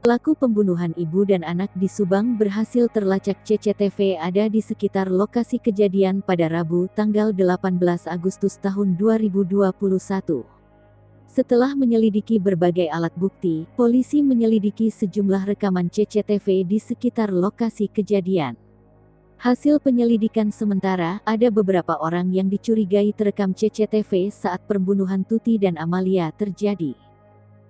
Pelaku pembunuhan ibu dan anak di Subang berhasil terlacak CCTV ada di sekitar lokasi kejadian pada Rabu, tanggal 18 Agustus tahun 2021. Setelah menyelidiki berbagai alat bukti, polisi menyelidiki sejumlah rekaman CCTV di sekitar lokasi kejadian. Hasil penyelidikan sementara, ada beberapa orang yang dicurigai terekam CCTV saat pembunuhan Tuti dan Amalia terjadi.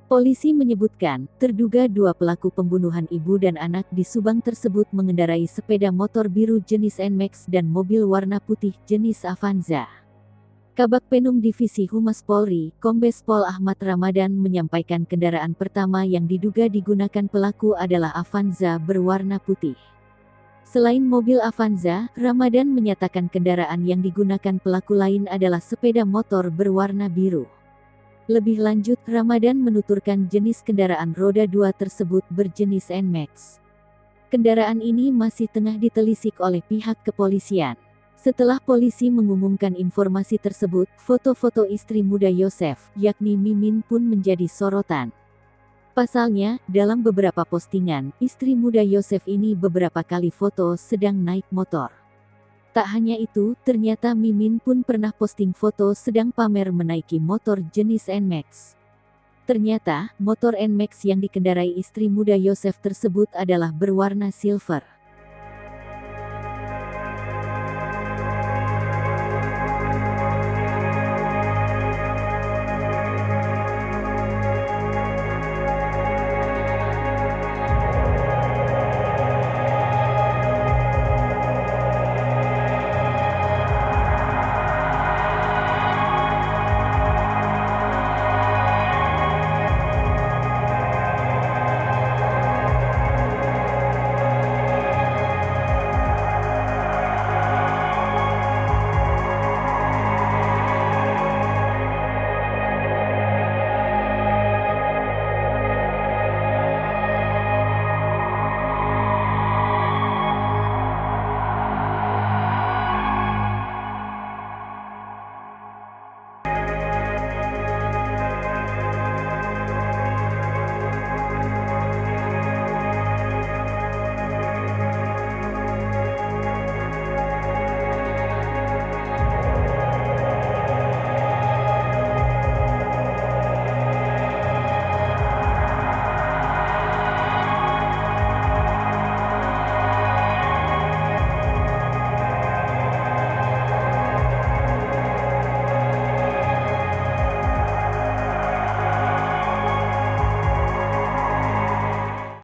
Polisi menyebutkan, terduga dua pelaku pembunuhan ibu dan anak di Subang tersebut mengendarai sepeda motor biru jenis NMAX dan mobil warna putih jenis Avanza. Kabag Penum Divisi Humas Polri, Kombes Pol Ahmad Ramadan menyampaikan kendaraan pertama yang diduga digunakan pelaku adalah Avanza berwarna putih. Selain mobil Avanza, Ramadan menyatakan kendaraan yang digunakan pelaku lain adalah sepeda motor berwarna biru. Lebih lanjut, Ramadan menuturkan jenis kendaraan roda 2 tersebut berjenis NMAX. Kendaraan ini masih tengah ditelisik oleh pihak kepolisian. Setelah polisi mengumumkan informasi tersebut, foto-foto istri muda Yosef, yakni Mimin pun menjadi sorotan. Pasalnya, dalam beberapa postingan, istri muda Yosef ini beberapa kali foto sedang naik motor. Tak hanya itu, ternyata Mimin pun pernah posting foto sedang pamer menaiki motor jenis NMAX. Ternyata, motor NMAX yang dikendarai istri muda Yosef tersebut adalah berwarna silver.